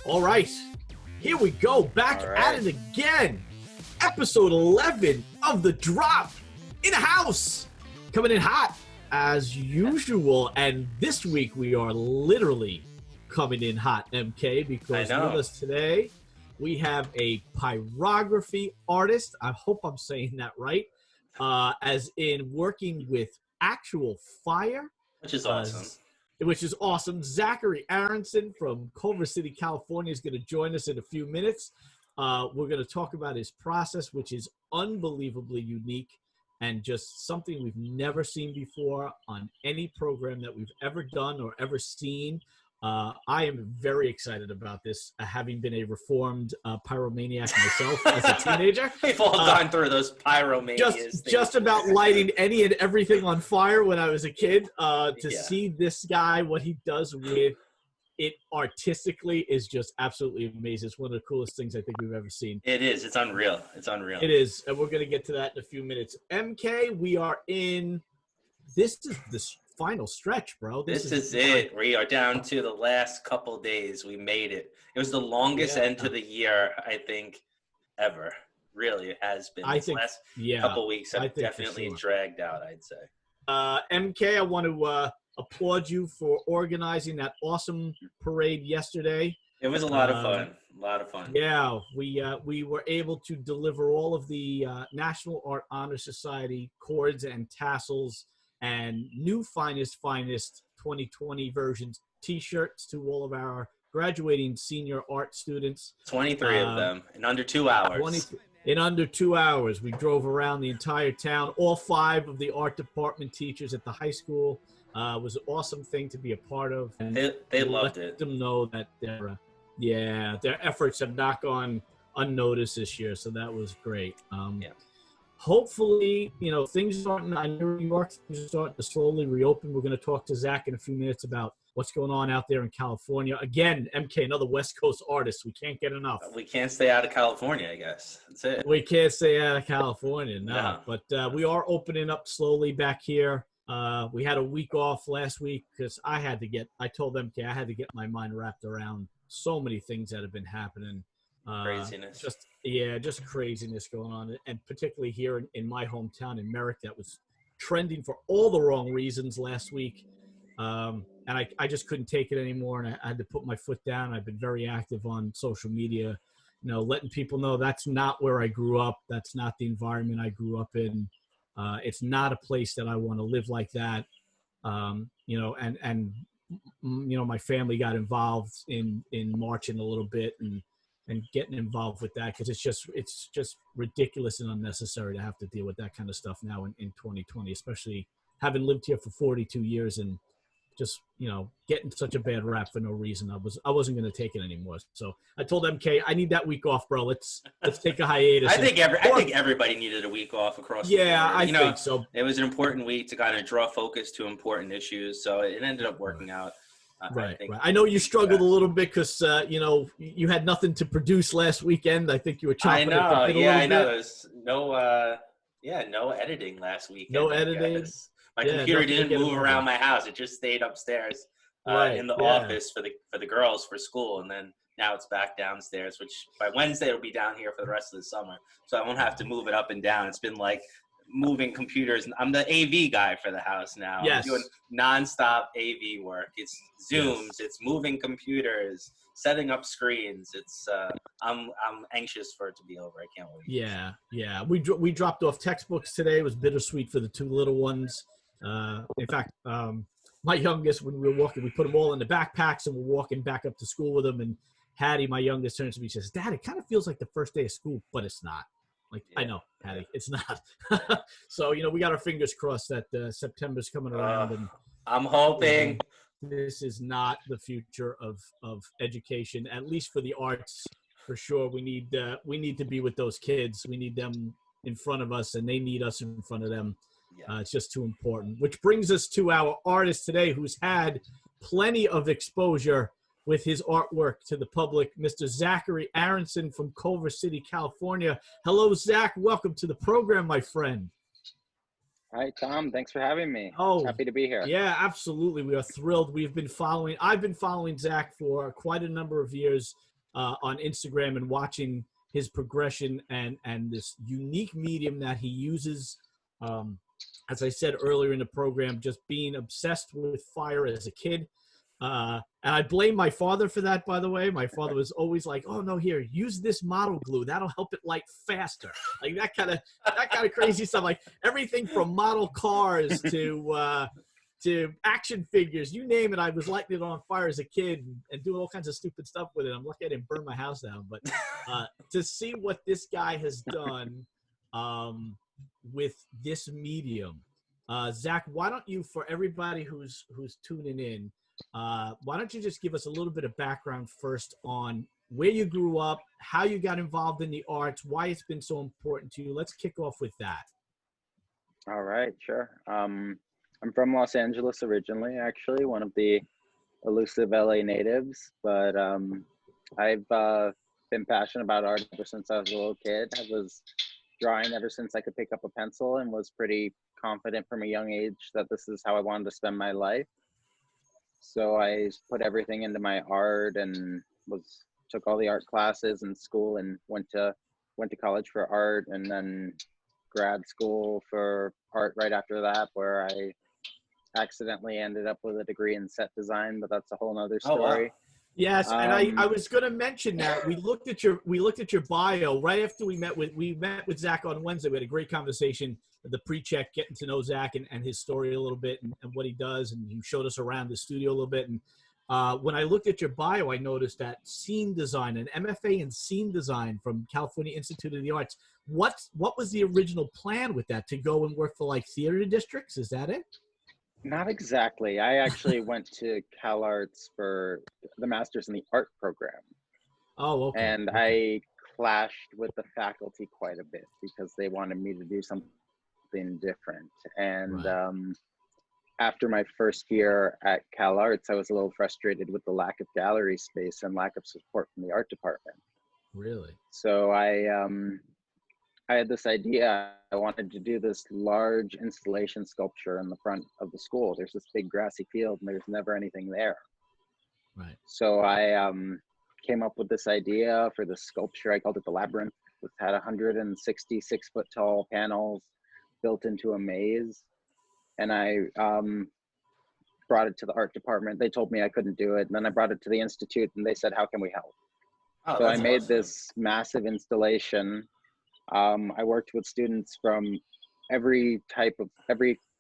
All right, here we go, back at it again. Episode 11 of The Drop in a house, coming in hot as usual. And this week we are literally coming in hot, MK, because with us today we have a pyrography artist. I hope I'm saying that right, as in working with actual fire, which is awesome. Zachary Aronson from Culver City, California is going to join us in a few minutes. We're going to talk about his process, which is unbelievably unique and just something we've never seen before on any program that we've ever done or ever seen. I am very excited about this, having been a reformed pyromaniac myself as a teenager. We've all gone through those pyromanias. Just about lighting any and everything on fire when I was a kid. See this guy, what he does with it artistically is just absolutely amazing. It's one of the coolest things I think we've ever seen. It is. It's unreal. It's unreal. It is. And we're going to get to that in a few minutes. MK, we are in – this is the final stretch, bro. This is it. We are down to the last couple days. We made it. It was the longest end to the year, I think, ever. Really, it has been. I think, last couple weeks have definitely dragged out, I'd say. MK, I want to applaud you for organizing that awesome parade yesterday. It was a lot of fun. A lot of fun. Yeah, we were able to deliver all of the National Art Honor Society cords and tassels and new finest 2020 versions T-shirts to all of our graduating senior art students. 23 of them in under 2 hours. In under 2 hours, we drove around the entire town. All 5 of the art department teachers at the high school. Was an awesome thing to be a part of. And they loved it. Let them know that their efforts have not gone unnoticed this year. So that was great. Hopefully, things starting. I know New York things are starting to slowly reopen. We're going to talk to Zach in a few minutes about what's going on out there in California. Again, MK, another West Coast artist. We can't get enough. We can't stay out of California, I guess. That's it. We can't stay out of California, no. But we are opening up slowly back here. We had a week off last week because I told MK I had to get my mind wrapped around so many things that have been happening. Craziness. Just craziness going on. And particularly here in my hometown in Merrick, that was trending for all the wrong reasons last week. And I just couldn't take it anymore. And I had to put my foot down. I've been very active on social media, letting people know that's not where I grew up. That's not the environment I grew up in. It's not a place that I want to live like that. My family got involved in marching a little bit and getting involved with that because it's just ridiculous and unnecessary to have to deal with that kind of stuff now in 2020, especially having lived here for 42 years and just, getting such a bad rap for no reason. I wasn't going to take it anymore. So I told MK, I need that week off, bro. Let's take a hiatus. I think everybody needed a week off across the board. I think so. It was an important week to kind of draw focus to important issues. So it ended up working out. Right. I know you struggled a little bit because, you had nothing to produce last weekend. I think you were chopping it up a little bit. I know. There's no editing last weekend. No editing. My computer didn't move around my house. It just stayed upstairs in the office for the girls for school. And then now it's back downstairs, which by Wednesday it'll be down here for the rest of the summer. So I won't have to move it up and down. It's been like moving computers. I'm the AV guy for the house now. Yes. I'm doing nonstop AV work. It's Zooms, It's moving computers, setting up screens. It's I'm anxious for it to be over. I can't wait. Yeah. We dropped off textbooks today. It was bittersweet for the 2 little ones. In fact, my youngest, when we were walking, we put them all in the backpacks and we're walking back up to school with them. And Hattie, my youngest, turns to me and says, "Dad, it kind of feels like the first day of school, but it's not." I know, Hattie, it's not. So, we got our fingers crossed that September's coming around. And I'm hoping this is not the future of education, at least for the arts, for sure. We need to be with those kids. We need them in front of us, and they need us in front of them. It's just too important. Which brings us to our artist today, who's had plenty of exposure with his artwork to the public, Mr. Zachary Aronson from Culver City, California. Hello, Zach. Welcome to the program, my friend. Hi, Tom. Thanks for having me. Oh, happy to be here. Yeah, absolutely. We are thrilled. I've been following Zach for quite a number of years. on Instagram and watching his progression and this unique medium that he uses. As I said earlier in the program, just being obsessed with fire as a kid. And I blame my father for that, by the way. My father was always like, "Oh no, here, use this model glue. That'll help it light faster." Like that kind of crazy stuff. Like everything from model cars to action figures, you name it. I was lighting it on fire as a kid and doing all kinds of stupid stuff with it. I'm lucky I didn't burn my house down. But to see what this guy has done with this medium, Zach, why don't you, for everybody who's tuning in, why don't you just give us a little bit of background first on where you grew up, how you got involved in the arts, why it's been so important to you. Let's kick off with that. All right, sure. I'm from Los Angeles originally, actually, one of the elusive LA natives, but I've been passionate about art ever since I was a little kid. I was drawing ever since I could pick up a pencil and was pretty confident from a young age that this is how I wanted to spend my life. So I put everything into my art and took all the art classes in school and went to college for art, and then grad school for art right after that, where I accidentally ended up with a degree in set design, but that's a whole nother story. Oh, wow. Yes, and I was going to mention that we looked at your bio right after we met with Zach on Wednesday. We had a great conversation, the pre-check, getting to know Zach and his story a little bit and what he does, and you showed us around the studio a little bit. And when I looked at your bio, I noticed that scene design, an MFA in scene design from California Institute of the Arts. What was the original plan with that? To go and work for like theater districts? Is that it? Not exactly. I actually went to Cal Arts for the Master's in the Art program. Oh, okay. And okay. I clashed with the faculty quite a bit because they wanted me to do something different. And right. After my first year at Cal Arts, I was a little frustrated with the lack of gallery space and lack of support from the art department. Really? So I had this idea. I wanted to do this large installation sculpture in the front of the school. There's this big grassy field and there's never anything there. Right. So I came up with this idea for this sculpture. I called it the Labyrinth. It had 166 foot tall panels built into a maze. And I brought it to the art department. They told me I couldn't do it. And then I brought it to the Institute and they said, "How can we help?" Oh, so I made awesome. this massive installation. I worked with students from every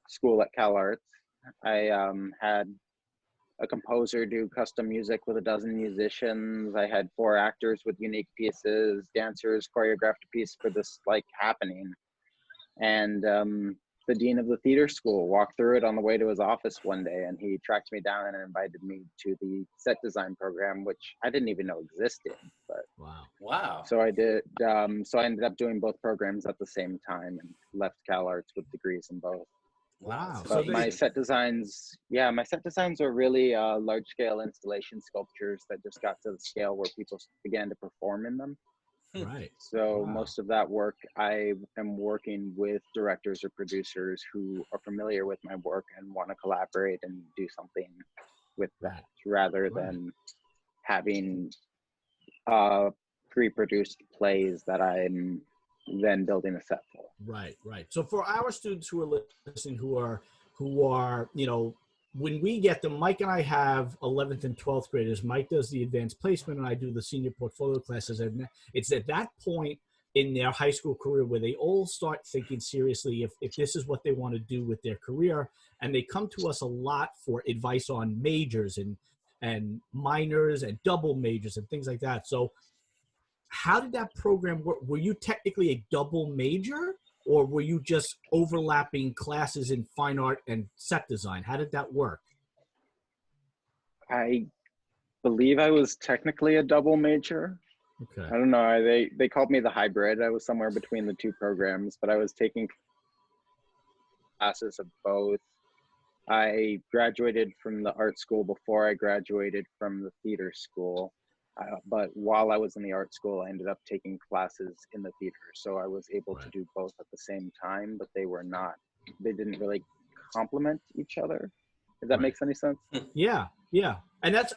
school at Cal Arts. I had a composer do custom music with 12 musicians. I had 4 actors with unique pieces, dancers choreographed a piece for this like happening. And the dean of the theater school walked through it on the way to his office one day, and he tracked me down and invited me to the set design program, which I didn't even know existed. But wow. So I did. So I ended up doing both programs at the same time and left Cal Arts with degrees in both. Wow. But So my set designs are really large-scale installation sculptures that just got to the scale where people began to perform in them. Right. So Wow. most of that work, I am working with directors or producers who are familiar with my work and want to collaborate and do something with that, rather than having pre-produced plays that I'm then building a set for. Right. So for our students who are listening, who are, when we get them, Mike and I have 11th and 12th graders. Mike does the advanced placement and I do the senior portfolio classes. And it's at that point in their high school career where they all start thinking seriously if this is what they want to do with their career. And they come to us a lot for advice on majors and minors and double majors and things like that. So how did that program work? Were you technically a double major, or were you just overlapping classes in fine art and set design? How did that work? I believe I was technically a double major. Okay. I don't know. They called me the hybrid. I was somewhere between the two programs, but I was taking classes of both. I graduated from the art school before I graduated from the theater school. But while I was in the art school, I ended up taking classes in the theater. So I was able to do both at the same time, but they didn't really complement each other. If that makes any sense. Yeah. And that's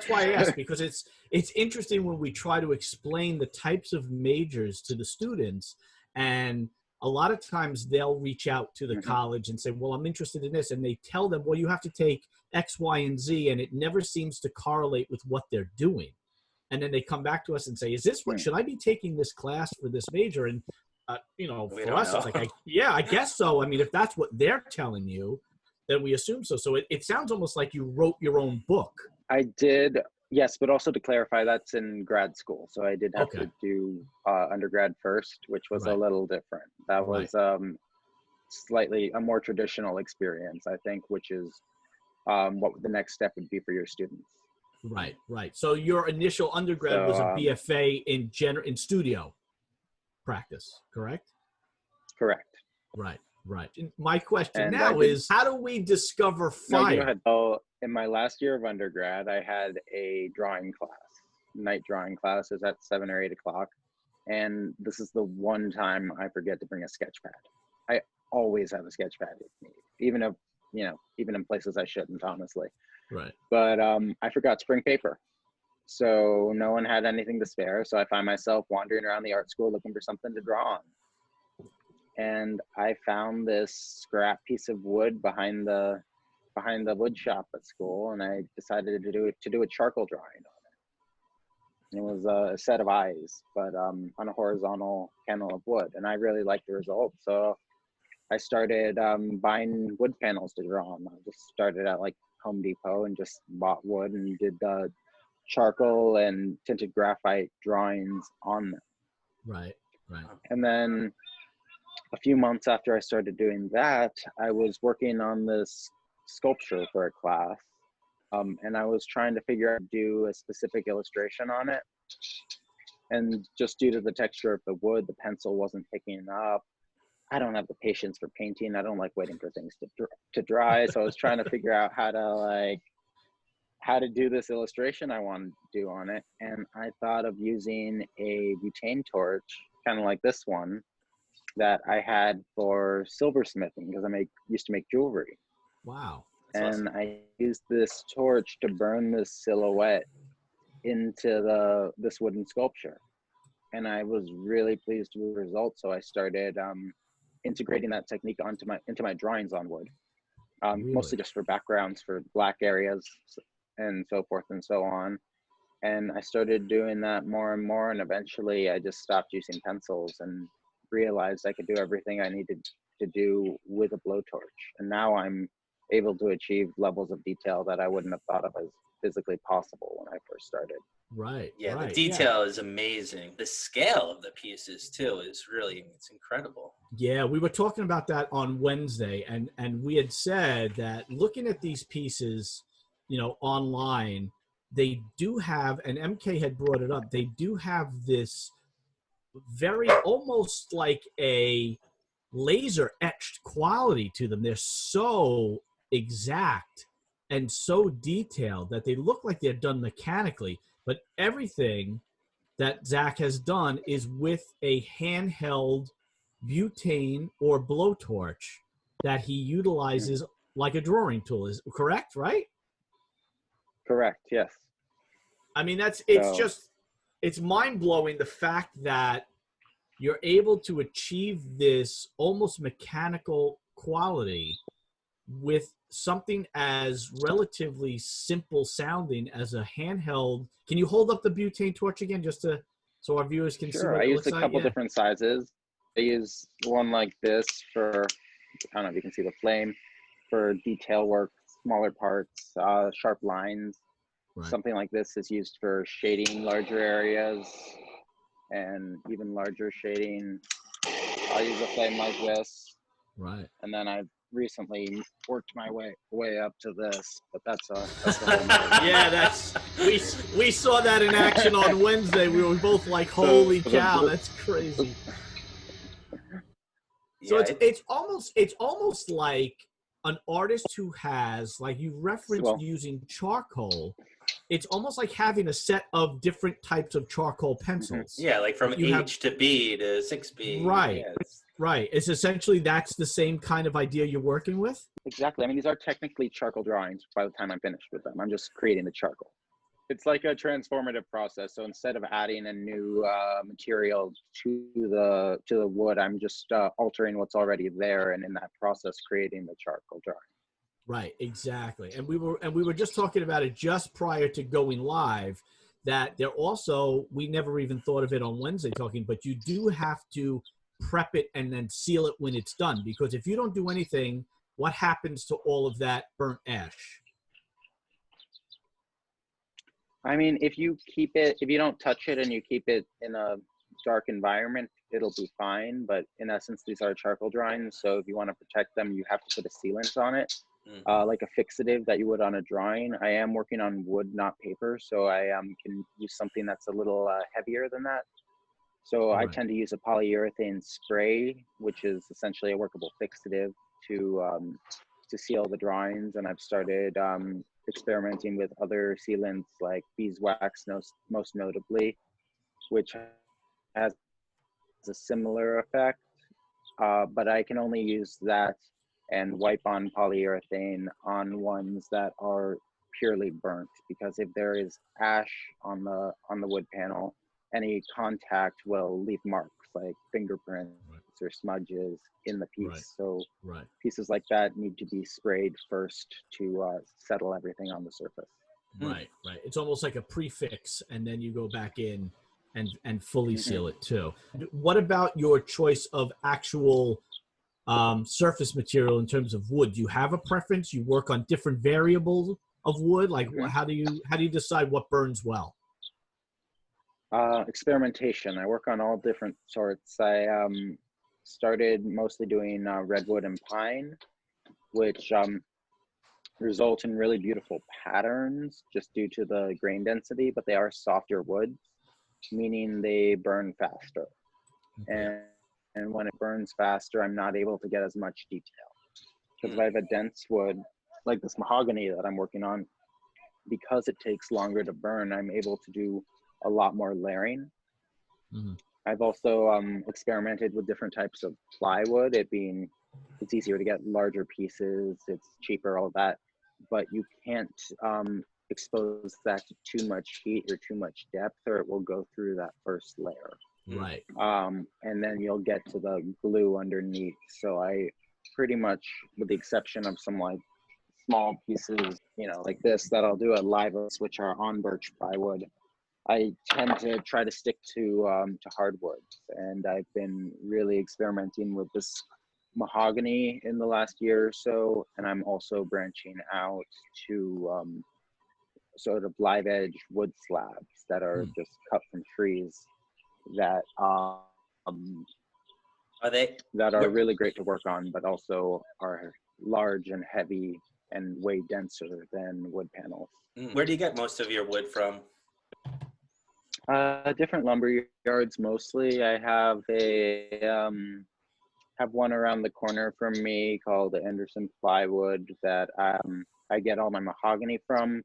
why I asked, because it's interesting when we try to explain the types of majors to the students, and a lot of times they'll reach out to the college and say, well, I'm interested in this. And they tell them, well, you have to take X, Y, and Z. And it never seems to correlate with what they're doing. And then they come back to us and say, is this what, should I be taking this class for this major? And, for us, it's like, I guess so. I mean, if that's what they're telling you, then we assume so. So it sounds almost like you wrote your own book. I did. Yes, but also to clarify, that's in grad school. So I did have to do undergrad first, which was a little different. That was slightly a more traditional experience, I think, which is what the next step would be for your students. Right. So your initial undergrad was a BFA in studio practice, correct? Correct. Right. And my question now is, how do we discover fire? No, go ahead. So in my last year of undergrad, I had a drawing class, night drawing class. It was at 7 or 8 o'clock. And this is the one time I forget to bring a sketch pad. I always have a sketch pad with me, even in places I shouldn't, honestly. Right. But I forgot to bring paper. So no one had anything to spare. So I find myself wandering around the art school looking for something to draw on. And I found this scrap piece of wood behind the wood shop at school, and I decided to do a charcoal drawing on it. It was a set of eyes, but on a horizontal panel of wood, and I really liked the result. So I started buying wood panels to draw on. I just started at like Home Depot and just bought wood and did charcoal and tinted graphite drawings on them. Right. And then a few months after I started doing that, I was working on this sculpture for a class, and I was trying to figure out how to do a specific illustration on it. And just due to the texture of the wood, the pencil wasn't picking it up. I don't have the patience for painting. I don't like waiting for things to dry. So I was trying to figure out how to do this illustration I wanted to do on it. And I thought of using a butane torch, kind of like this one, that I had for silversmithing, because I used to make jewelry. Wow. And awesome. I used this torch to burn this silhouette into this wooden sculpture. And I was really pleased with the result. So I started integrating that technique into my drawings on wood, Really? Mostly just for backgrounds for black areas and so forth and so on. And I started doing that more and more. And eventually I just stopped using pencils and realized I could do everything I needed to do with a blowtorch. And now I'm able to achieve levels of detail that I wouldn't have thought of as physically possible when I first started. Right. Yeah, right. the detail is amazing. The scale of the pieces too is it's incredible. Yeah, we were talking about that on Wednesday, and we had said that looking at these pieces, online, they do have, and MK had brought it up, they do have this very almost like a laser etched quality to them. They're so exact and so detailed that they look like they're done mechanically, but everything that Zach has done is with a handheld butane or blowtorch that he utilizes like a drawing tool. Is correct, right? Correct, yes. I mean, it's mind-blowing, the fact that you're able to achieve this almost mechanical quality with something as relatively simple sounding as a handheld. Can you hold up the butane torch again so our viewers can see what it looks like? I used a couple different sizes. I use one like this for, I don't know if you can see the flame, for detail work, smaller parts, sharp lines. Right. Something like this is used for shading larger areas and even larger shading. I'll use a flame like this. Right. And then I've recently worked my way up to this, but that's a whole nother. Yeah, we saw that in action on Wednesday. We were both like, holy cow, that's crazy. So it's almost like an artist who has, like you referenced, using charcoal. It's almost like having a set of different types of charcoal pencils. Yeah, like from H to B to 6B. Right. Yeah, Right. It's essentially, that's the same kind of idea you're working with? Exactly. I mean, these are technically charcoal drawings by the time I'm finished with them. I'm just creating the charcoal. It's like a transformative process. So instead of adding a new material to the wood, I'm just altering what's already there, and in that process, creating the charcoal drawing. Right, exactly. And we were just talking about it just prior to going live, that there also, we never even thought of it on Wednesday talking, but you do have to prep it and then seal it when it's done, because if you don't do anything, what happens to all of that burnt ash? I mean, if you don't touch it and you keep it in a dark environment, it'll be fine. But in essence, these are charcoal drawings. So if you want to protect them, you have to put a sealant on it, like a fixative that you would on a drawing. I am working on wood, not paper. So I can use something that's a little heavier than that. So I tend to use a polyurethane spray, which is essentially a workable fixative to seal the drawings. And I've started experimenting with other sealants like beeswax, most notably, which has a similar effect, but I can only use that and wipe on polyurethane on ones that are purely burnt, because if there is ash on the wood panel, any contact will leave marks like fingerprints or smudges in the piece. So pieces like that need to be sprayed first to settle everything on the surface. Right. It's almost like a prefix, and then you go back in and fully seal it too. What about your choice of actual surface material in terms of wood? Do you have a preference? You work on different variables of wood? Like how do you decide what burns well? Experimentation. I work on all different sorts. I started mostly doing redwood and pine, which result in really beautiful patterns just due to the grain density, but they are softer woods, meaning they burn faster. And when it burns faster, I'm not able to get as much detail. Because if I have a dense wood, like this mahogany that I'm working on, because it takes longer to burn, I'm able to do a lot more layering. I've also experimented with different types of plywood, it's easier to get larger pieces, it's cheaper, all that, but you can't expose that to too much heat or too much depth, or it will go through that first layer. And then you'll get to the glue underneath. So I pretty much, with the exception of some like small pieces, like this, that I'll do at Livos, which are on birch plywood, I tend to try to stick to hardwoods. And I've been really experimenting with this mahogany in the last year or so, and I'm also branching out to sort of live edge wood slabs that are just cut from trees that are really great to work on, but also are large and heavy and way denser than wood panels. Where do you get most of your wood from? Different lumber yards mostly. I have have one around the corner from me called Anderson Plywood that I get all my mahogany from.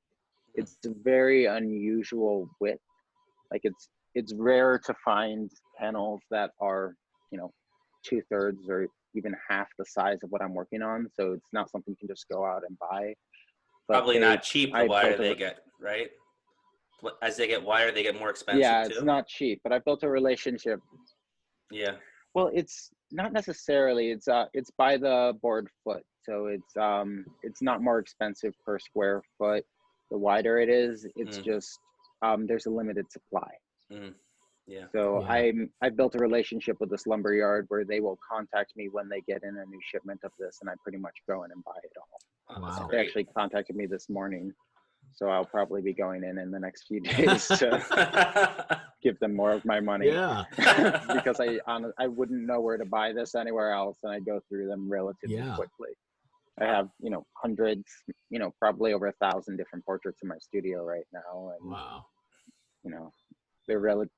It's a very unusual width. Like it's rare to find panels that are 2/3 or even half the size of what I'm working on. So it's not something you can just go out and buy. But probably not cheap. The wider they get, right? As they get wider, they get more expensive. Yeah, too. It's not cheap, but I built a relationship. Yeah. Well, it's not necessarily. It's by the board foot, so it's not more expensive per square foot. The wider it is, it's just there's a limited supply. Yeah. So I built a relationship with this lumber yard where they will contact me when they get in a new shipment of this, and I pretty much go in and buy it all. Wow. They actually contacted me this morning, so I'll probably be going in the next few days to give them more of my money. Yeah. Because I wouldn't know where to buy this anywhere else, and I go through them relatively quickly. I have hundreds, probably over 1,000 different portraits in my studio right now, and wow.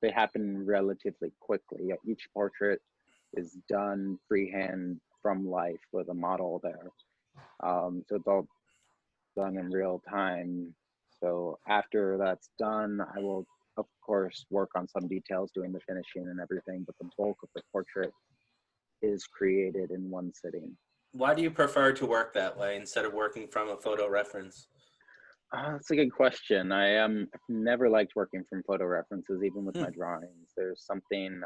They happen relatively quickly. Each portrait is done freehand from life with a model there. So it's all done in real time. So after that's done, I will, of course, work on some details, doing the finishing and everything, but the bulk of the portrait is created in one sitting. Why do you prefer to work that way instead of working from a photo reference? That's a good question. I've never liked working from photo references, even with my drawings. There's something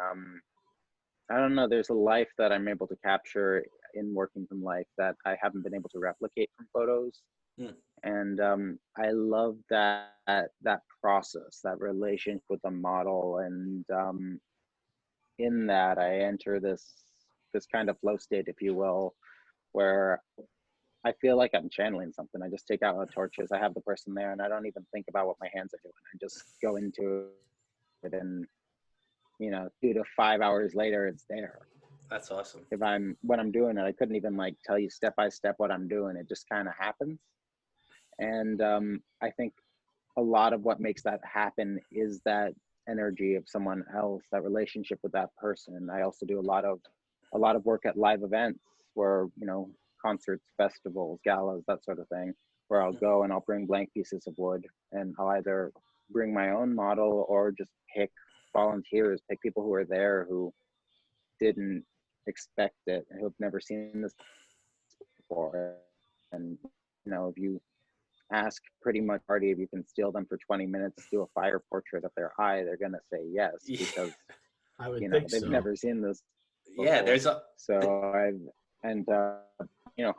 I don't know. There's a life that I'm able to capture in working from life that I haven't been able to replicate from photos. And I love that process, that relationship with the model, and in that I enter this kind of flow state, if you will, where I feel like I'm channeling something. I just take out the torches. I have the person there, and I don't even think about what my hands are doing. I just go into it, and 2 to 5 hours later, it's there. That's awesome. When I'm doing it, I couldn't even like tell you step by step what I'm doing. It just kind of happens. And I think a lot of what makes that happen is that energy of someone else, that relationship with that person. I also do a lot of work at live events where, concerts, festivals, galas, that sort of thing, where I'll go and I'll bring blank pieces of wood, and I'll either bring my own model or just pick volunteers, pick people who are there who didn't expect it, who have never seen this before. And if you ask pretty much party if you can steal them for 20 minutes, do a fire portrait of their eye, they're gonna say yes, because I would think they've so. never seen this before. Yeah, there's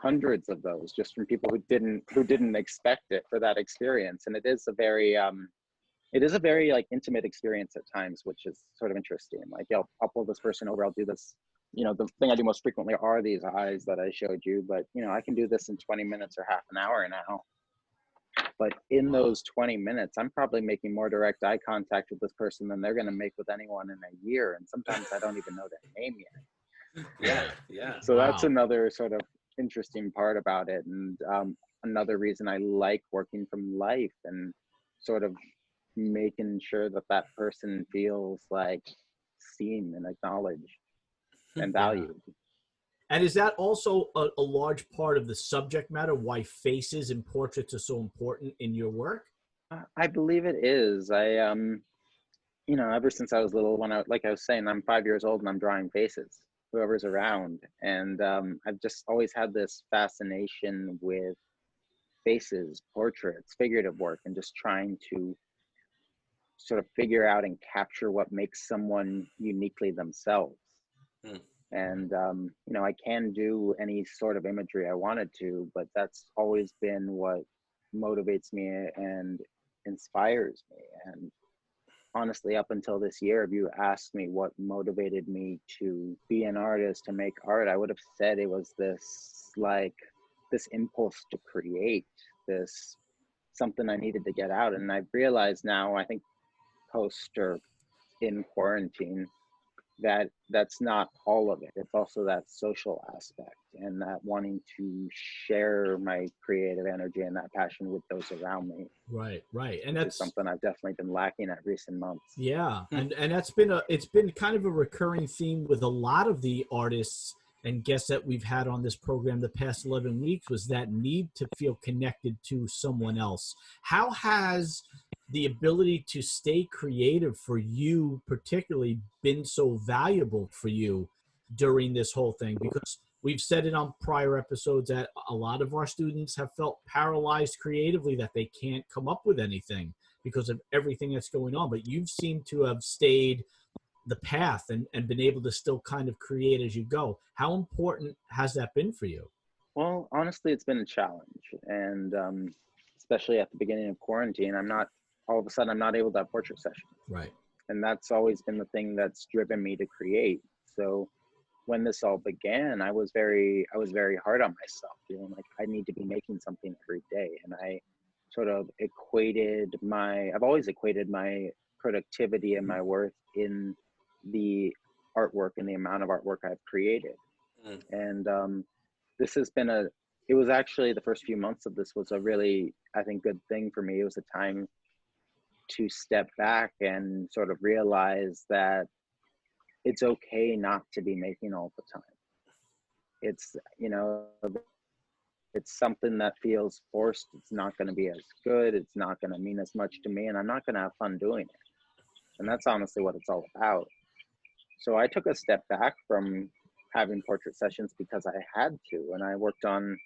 hundreds of those just from people who didn't expect it for that experience. And it is a very like intimate experience at times, which is sort of interesting. Like, I'll pull this person over, I'll do this. The thing I do most frequently are these eyes that I showed you, but I can do this in 20 minutes or half an hour now. But in those 20 minutes, I'm probably making more direct eye contact with this person than they're going to make with anyone in a year. And sometimes I don't even know their name yet. Yeah. So that's another sort of interesting part about it. And another reason I like working from life and sort of making sure that person feels like seen and acknowledged and valued. And is that also a large part of the subject matter, why faces and portraits are so important in your work? I believe it is. Ever since I was little, like I was saying, I'm 5 years old and I'm drawing faces, whoever's around. And I've just always had this fascination with faces, portraits, figurative work, and just trying to sort of figure out and capture what makes someone uniquely themselves. And I can do any sort of imagery I wanted to, but that's always been what motivates me and inspires me. And honestly, up until this year, if you asked me what motivated me to be an artist, to make art, I would have said it was this impulse to create, this something I needed to get out. And I've realized now, I think post or in quarantine, that's not all of it. It's also that social aspect and that wanting to share my creative energy and that passion with those around me. Right. And that's something I've definitely been lacking at recent months. Yeah. And it's been kind of a recurring theme with a lot of the artists and guests that we've had on this program the past 11 weeks, was that need to feel connected to someone else. How has the ability to stay creative for you particularly been so valuable for you during this whole thing? Because we've said it on prior episodes that a lot of our students have felt paralyzed creatively, that they can't come up with anything because of everything that's going on. But you've seemed to have stayed the path and been able to still kind of create as you go. How important has that been for you? Well, honestly, it's been a challenge. And especially at the beginning of quarantine, all of a sudden I'm not able to have portrait sessions. Right. And that's always been the thing that's driven me to create. So when this all began, I was very hard on myself, feeling like I need to be making something every day. And I sort of I've always equated my productivity and my worth in the artwork and the amount of artwork I've created. And this has been it was actually, the first few months of this was a really, I think, good thing for me. It was a time to step back and sort of realize that it's okay not to be making all the time. It's, it's something that feels forced. It's not going to be as good. It's not going to mean as much to me, and I'm not going to have fun doing it. And that's honestly what it's all about. So I took a step back from having portrait sessions because I had to, and I worked on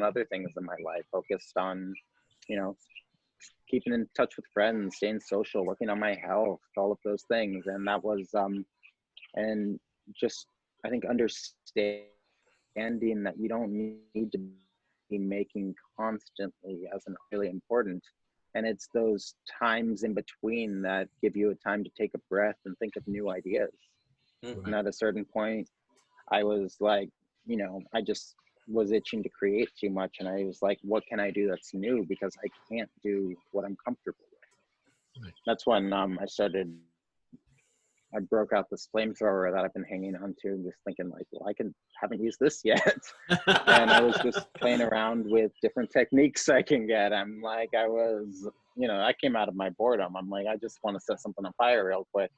other things in my life, focused on, keeping in touch with friends, staying social, working on my health, all of those things. And that was, and just, I think, understanding that you don't need to be making constantly isn't really important. And it's those times in between that give you a time to take a breath and think of new ideas. Mm-hmm. And at a certain point, I was like, I just was itching to create too much. And I was like, what can I do that's new? Because I can't do what I'm comfortable with. Right. That's when I broke out this flamethrower that I've been hanging on to and just thinking like, well, haven't used this yet. And I was just playing around with different techniques I can get. I'm like, I came out of my boredom. I'm like, I just want to set something on fire real quick.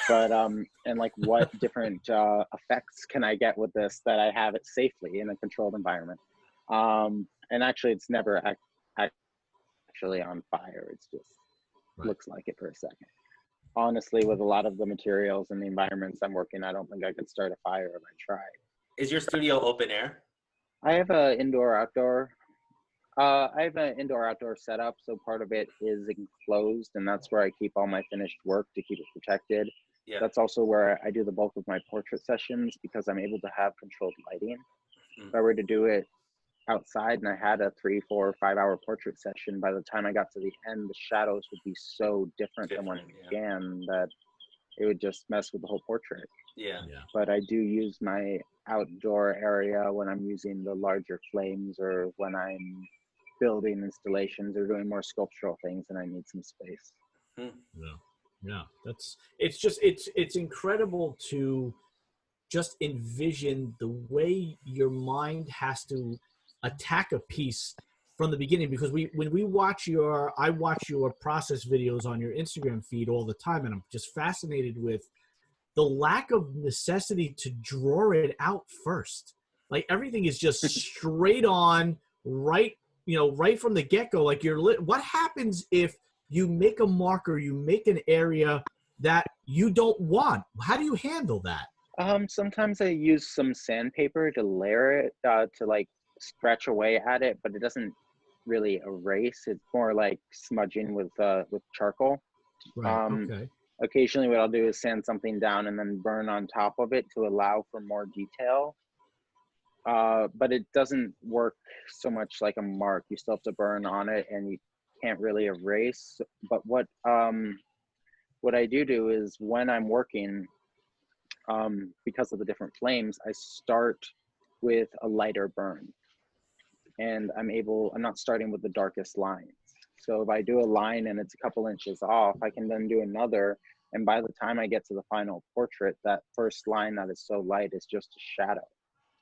But, and like what different effects can I get with this that I have it safely in a controlled environment? And actually it's never actually on fire. It's just looks like it for a second. Honestly, with a lot of the materials and the environments I'm working, I don't think I could start a fire if I tried. Is your studio open air? I have an indoor-outdoor setup, so part of it is enclosed, and that's where I keep all my finished work to keep it protected. Yeah. That's also where I do the bulk of my portrait sessions because I'm able to have controlled lighting. Mm-hmm. If I were to do it outside and I had a 3, 4, 5 hour portrait session, by the time I got to the end, the shadows would be so different than when it began that it would just mess with the whole portrait. Yeah. But I do use my outdoor area when I'm using the larger flames or when I'm building installations or doing more sculptural things and I need some space. Yeah. It's incredible to just envision the way your mind has to attack a piece from the beginning, because I watch your process videos on your Instagram feed all the time, and I'm just fascinated with the lack of necessity to draw it out first. Like everything is just straight on, right from the get-go. Like what happens if you make a marker, you make an area that you don't want? How do you handle that? Sometimes I use some sandpaper to layer it, to like scratch away at it, but it doesn't really erase. It's more like smudging with charcoal. Right. Okay. Occasionally what I'll do is sand something down and then burn on top of it to allow for more detail. But it doesn't work so much like a mark. You still have to burn on it and you can't really erase. But what I do is when I'm working, because of the different flames, I start with a lighter burn. And I'm not starting with the darkest lines. So if I do a line and it's a couple inches off, I can then do another. And by the time I get to the final portrait, that first line that is so light is just a shadow.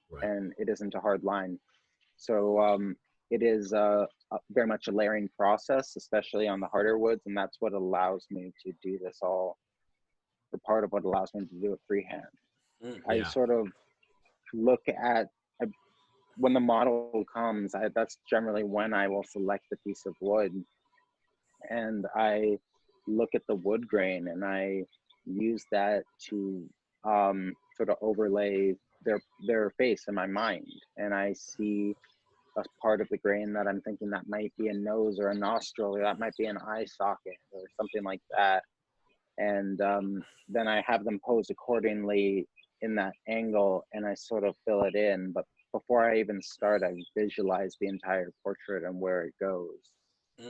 Right. And it isn't a hard line. So it is very much a layering process, especially on the harder woods. And that's what allows me to do this all, or part of what allows me to do it freehand. I sort of look at, when the model comes, that's generally when I will select the piece of wood, and I look at the wood grain and I use that to sort of overlay their face in my mind. And I see a part of the grain that I'm thinking that might be a nose or a nostril, or that might be an eye socket or something like that. And then I have them pose accordingly in that angle, and I sort of fill it in. But before I even start, I visualize the entire portrait and where it goes.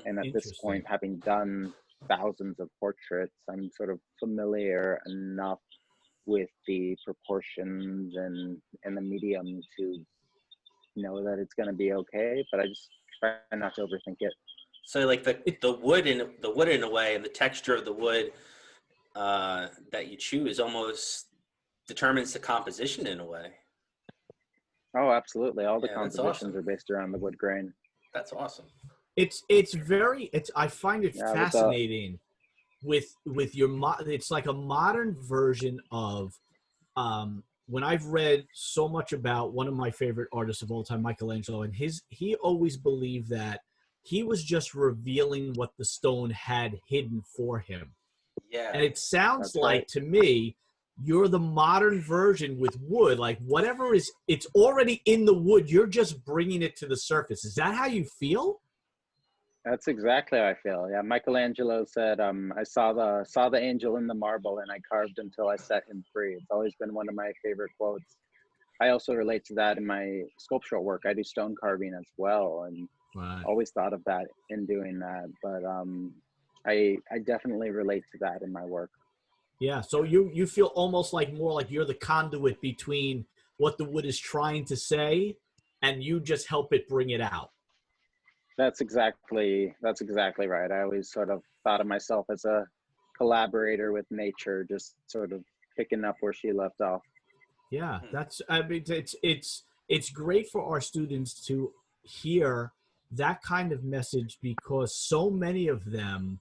And at this point, having done thousands of portraits, I'm sort of familiar enough with the proportions and the medium to know that it's going to be okay. But I just try not to overthink it. So like the wood in a way, and the texture of the wood that you choose almost determines the composition in a way. Oh, absolutely. All the compositions are based around the wood grain. That's awesome. I find it fascinating with your, it's like a modern version of, when I've read so much about one of my favorite artists of all time, Michelangelo, and he always believed that he was just revealing what the stone had hidden for him. Yeah. And it sounds like to me you're the modern version with wood. Like whatever is, it's already in the wood. You're just bringing it to the surface. Is that how you feel? That's exactly how I feel. Yeah, Michelangelo said, "I saw the angel in the marble, and I carved until I set him free." It's always been one of my favorite quotes. I also relate to that in my sculptural work. I do stone carving as well, and Right. always thought of that in doing that. But I definitely relate to that in my work. Yeah. So you feel almost like more like you're the conduit between what the wood is trying to say, and you just help it bring it out. That's exactly right. I always sort of thought of myself as a collaborator with nature, just sort of picking up where she left off. Yeah, I mean, it's great for our students to hear that kind of message, because so many of them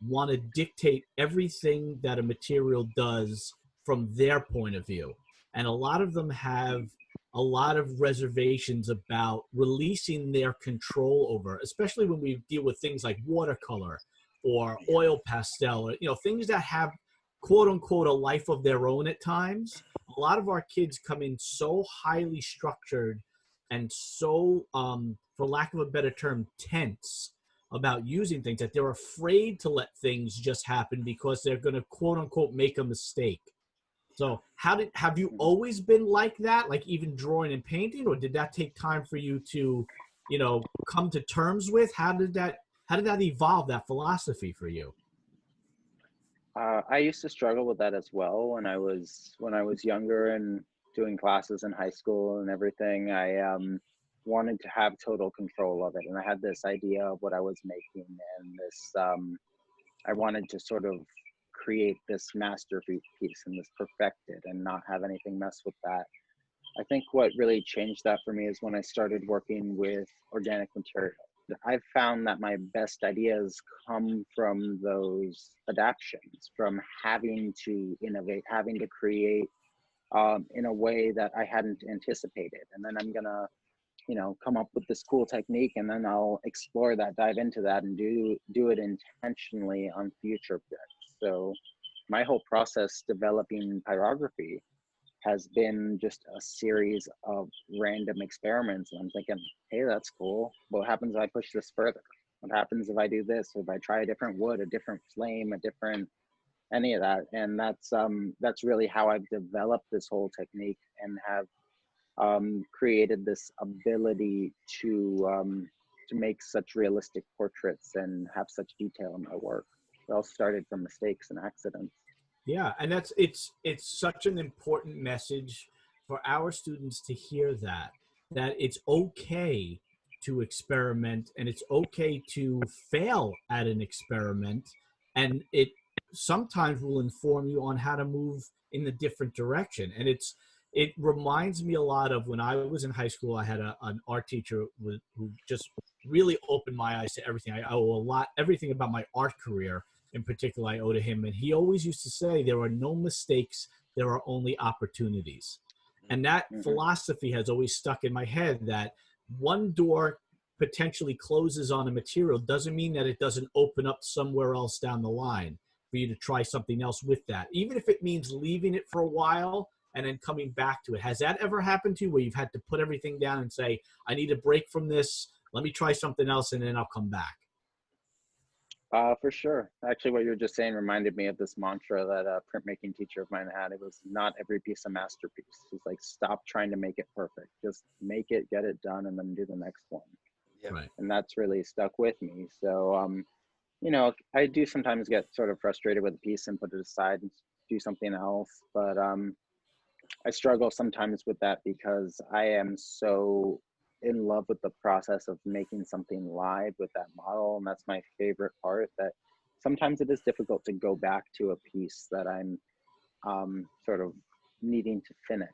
want to dictate everything that a material does from their point of view. And a lot of them have a lot of reservations about releasing their control over, especially when we deal with things like watercolor or oil pastel, or, things that have quote unquote a life of their own at times. A lot of our kids come in so highly structured and so, for lack of a better term, tense about using things, that they're afraid to let things just happen because they're going to quote unquote make a mistake. So have you always been like that, like even drawing and painting, or did that take time for you to, come to terms with? How did that evolve, that philosophy for you? I used to struggle with that as well when I was younger and doing classes in high school and everything. I wanted to have total control of it, and I had this idea of what I was making, and this I wanted to sort of create this masterpiece and this perfect it and not have anything mess with that. I think what really changed that for me is when I started working with organic material. I've found that my best ideas come from those adaptions, from having to innovate, having to create in a way that I hadn't anticipated. And then I'm gonna, come up with this cool technique, and then I'll explore that, dive into that, and do it intentionally on future projects. So my whole process developing pyrography has been just a series of random experiments. And I'm thinking, hey, that's cool. What happens if I push this further? What happens if I do this? If I try a different wood, a different flame, a different any of that? And that's really how I've developed this whole technique and have created this ability to make such realistic portraits and have such detail in my work. It all started from mistakes and accidents. Yeah, and it's such an important message for our students to hear, that it's okay to experiment, and it's okay to fail at an experiment, and it sometimes will inform you on how to move in a different direction. And it reminds me a lot of when I was in high school. I had an art teacher who just really opened my eyes to everything. I owe everything about my art career in particular, I owe to him. And he always used to say, there are no mistakes, there are only opportunities. And that philosophy has always stuck in my head, that one door potentially closes on a material doesn't mean that it doesn't open up somewhere else down the line for you to try something else with that, even if it means leaving it for a while and then coming back to it. Has that ever happened to you, where you've had to put everything down and say, I need a break from this, let me try something else, and then I'll come back? For sure. Actually, what you were just saying reminded me of this mantra that a printmaking teacher of mine had. It was, not every piece a masterpiece. He's like, stop trying to make it perfect. Just make it, get it done, and then do the next one. Yeah. Right. And that's really stuck with me. So, I do sometimes get sort of frustrated with a piece and put it aside and do something else. But I struggle sometimes with that because I am so in love with the process of making something live with that model. And that's my favorite part, that sometimes it is difficult to go back to a piece that I'm sort of needing to finish.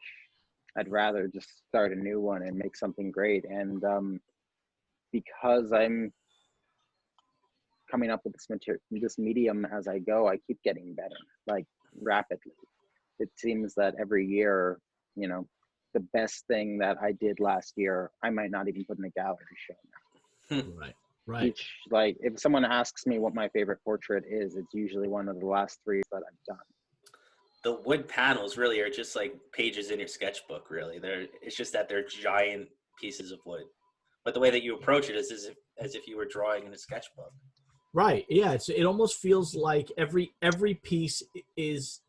I'd rather just start a new one and make something great. And because I'm coming up with this medium as I go, I keep getting better, like rapidly. It seems that every year, the best thing that I did last year, I might not even put in a gallery show now. Right. Like, if someone asks me what my favorite portrait is, it's usually one of the last three that I've done. the wood panels really are just like pages in your sketchbook. Really, it's just that they're giant pieces of wood. But the way that you approach it is as if you were drawing in a sketchbook. Right. Yeah. It almost feels like every piece is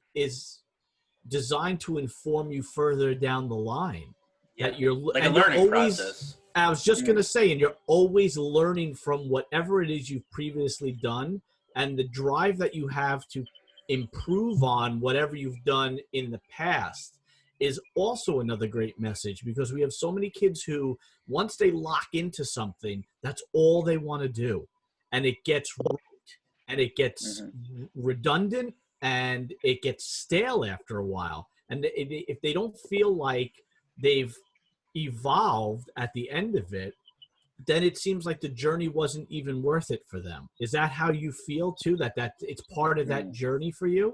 designed to inform you further down the line. Yeah. That you're like and a learning you're always, process. I was just gonna say, and you're always learning from whatever it is you've previously done, and the drive that you have to improve on whatever you've done in the past is also another great message, because we have so many kids who, once they lock into something, that's all they want to do, and it gets rote, and it gets redundant, and it gets stale after a while. And if they don't feel like they've evolved at the end of it, then it seems like the journey wasn't even worth it for them. Is that how you feel too? That it's part of that journey for you?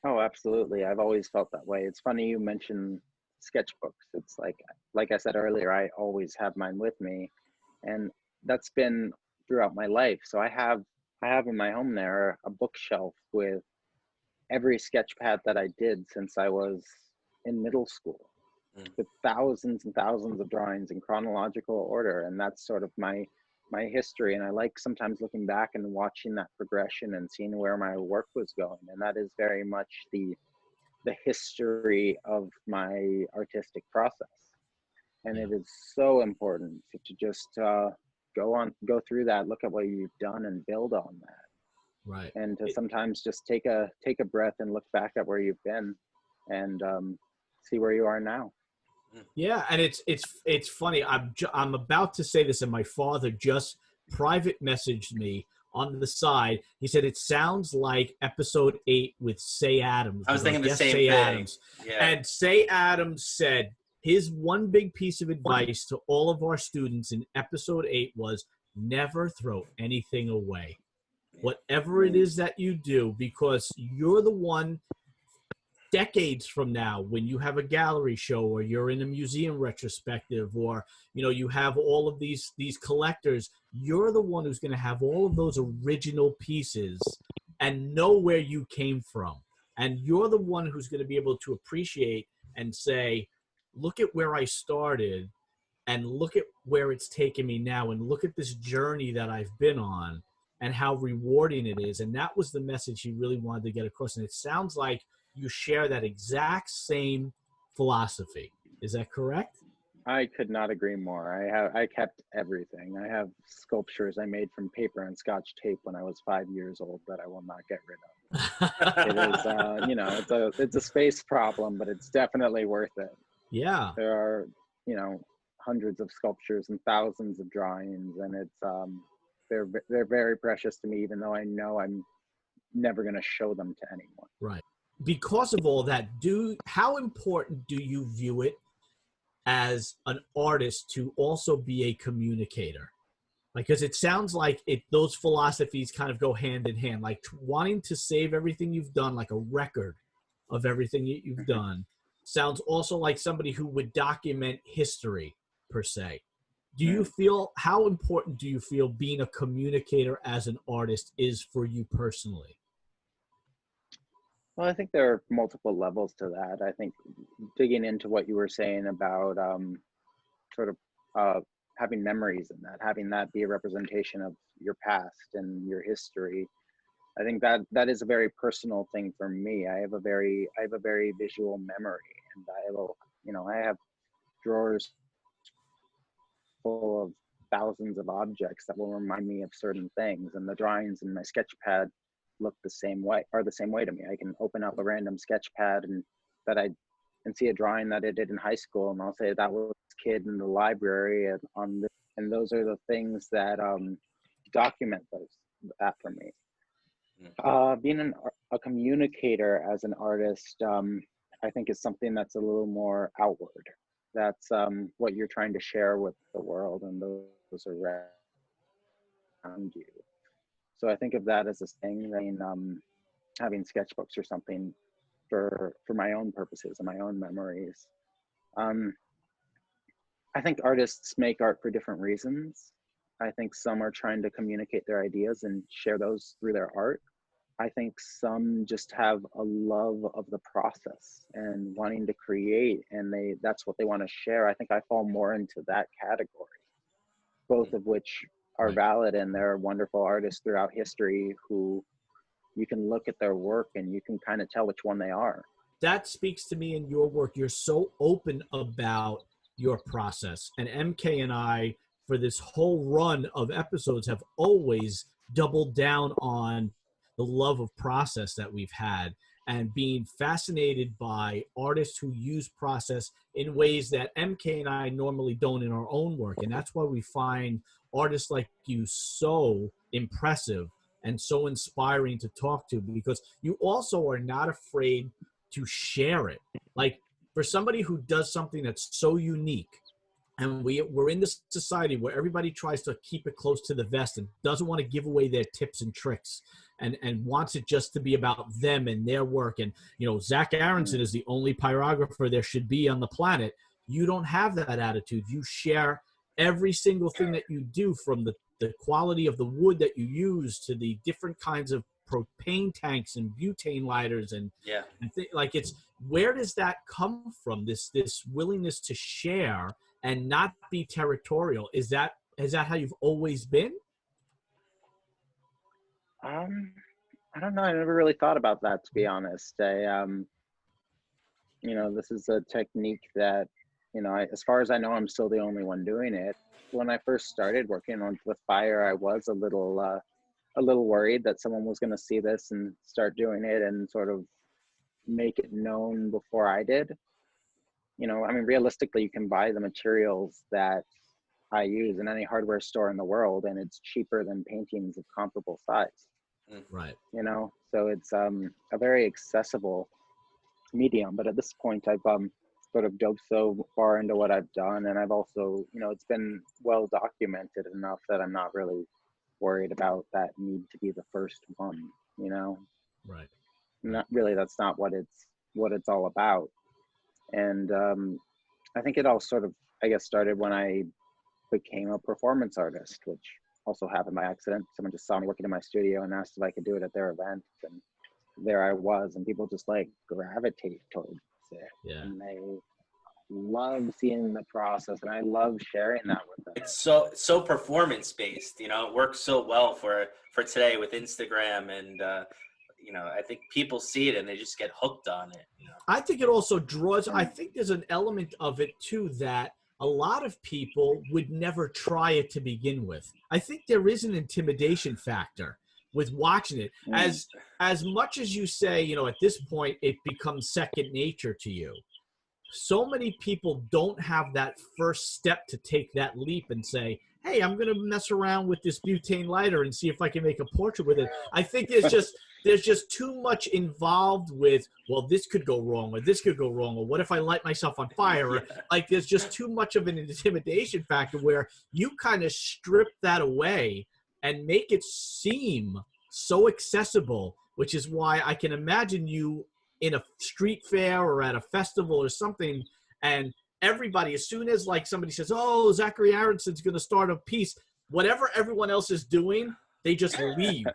Oh, absolutely. I've always felt that way. It's funny you mention sketchbooks. It's like I said earlier, I always have mine with me, and that's been throughout my life. So I have in my home there a bookshelf with every sketch pad that I did since I was in middle school, with thousands and thousands of drawings in chronological order. And that's sort of my history. And I like sometimes looking back and watching that progression and seeing where my work was going. And that is very much the history of my artistic process. And it is so important to just go through that, look at what you've done and build on that. Right. And to sometimes just take a breath and look back at where you've been and see where you are now. Yeah, and it's funny. I'm about to say this, and my father just private messaged me on the side. He said it sounds like episode 8 with Say Adams. I was thinking the same Say thing. Adams. Yeah. And Say Adams said his one big piece of advice to all of our students in episode 8 was never throw anything away. Whatever it is that you do, because you're the one decades from now when you have a gallery show or you're in a museum retrospective, or you have all of these collectors, you're the one who's going to have all of those original pieces and know where you came from, and you're the one who's going to be able to appreciate and say, look at where I started and look at where it's taken me now, and look at this journey that I've been on and how rewarding it is. And that was the message he really wanted to get across. And it sounds like you share that exact same philosophy. Is that correct? I could not agree more. I kept everything. I have sculptures I made from paper and Scotch tape when I was 5 years old that I will not get rid of. It is, it's a space problem, but it's definitely worth it. Yeah. There are, hundreds of sculptures and thousands of drawings, and it's they're very precious to me, even though I know I'm never going to show them to anyone. Right. Because of all that, how important do you view it as an artist to also be a communicator? Because it sounds like those philosophies kind of go hand in hand, like wanting to save everything you've done, like a record of everything you've done. Sounds also like somebody who would document history, per se. Do you feel, how important do you feel being a communicator as an artist is for you personally? Well, I think there are multiple levels to that. I think digging into what you were saying about having memories in that, having that be a representation of your past and your history, I think that is a very personal thing for me. I have a very visual memory, and I have drawers full of thousands of objects that will remind me of certain things, and the drawings in my sketch pad are the same way to me. I can open up a random sketch pad and see a drawing that I did in high school, and I'll say that was this kid in the library, and those are the things that document that for me. Being a communicator as an artist, I think is something that's a little more outward. That's what you're trying to share with the world and those around you. So I think of that as a thing. Having sketchbooks or something for my own purposes and my own memories. I think artists make art for different reasons. I think some are trying to communicate their ideas and share those through their art. I think some just have a love of the process and wanting to create, and that's what they want to share. I think I fall more into that category, both of which are Right. valid, and there are wonderful artists throughout history who you can look at their work and you can kind of tell which one they are. That speaks to me in your work. You're so open about your process. And MK and I, for this whole run of episodes, have always doubled down on the love of process that we've had and being fascinated by artists who use process in ways that MK and I normally don't in our own work. And that's why we find artists like you so impressive and so inspiring to talk to, because you also are not afraid to share it. Like, for somebody who does something that's so unique, and we're in this society where everybody tries to keep it close to the vest and doesn't want to give away their tips and tricks, and wants it just to be about them and their work. And, you know, Zach Aronson is the only pyrographer there should be on the planet. You don't have that attitude. You share every single thing that you do, from the quality of the wood that you use to the different kinds of propane tanks and butane lighters. And like, it's, where does that come from, this willingness to share and not be territorial? Is that how you've always been? I don't know. I never really thought about that, to be honest. You know, this is a technique that, you know, as far as I know, I'm still the only one doing it. When I first started working with fire, I was a little worried that someone was going to see this and start doing it and sort of make it known before I did. You know, I mean, realistically, you can buy the materials that I use in any hardware store in the world, and it's cheaper than paintings of comparable size. Right. You know, so it's a very accessible medium. But at this point, I've sort of dove so far into what I've done, and I've also, you know, it's been well documented enough that I'm not really worried about that need to be the first one. You know, Right. not really. That's not what it's all about. And I think it all sort of, I guess, started when I became a performance artist, which also happened by accident. Someone just saw me working in my studio and asked if I could do it at their event, and there I was, and people just like gravitate towards it. Yeah. And they love seeing the process, and I love sharing that with them. It's so performance based, you know. It works so well for today with Instagram, and you know, I think people see it and they just get hooked on it, you know? I think it also draws, I think there's an element of it too that a lot of people would never try it to begin with. I think there is an intimidation factor with watching it. As much as you say, you know, at this point it becomes second nature to you, so many people don't have that first step to take that leap and say, hey, I'm going to mess around with this butane lighter and see if I can make a portrait with it. I think there's just too much involved with, well, this could go wrong, or this could go wrong, or what if I light myself on fire? Or, like, there's just too much of an intimidation factor where you kind of strip that away and make it seem so accessible, which is why I can imagine you in a street fair or at a festival or something, and everybody, as soon as like somebody says, oh, Zachary Aronson's going to start a piece, whatever everyone else is doing, they just leave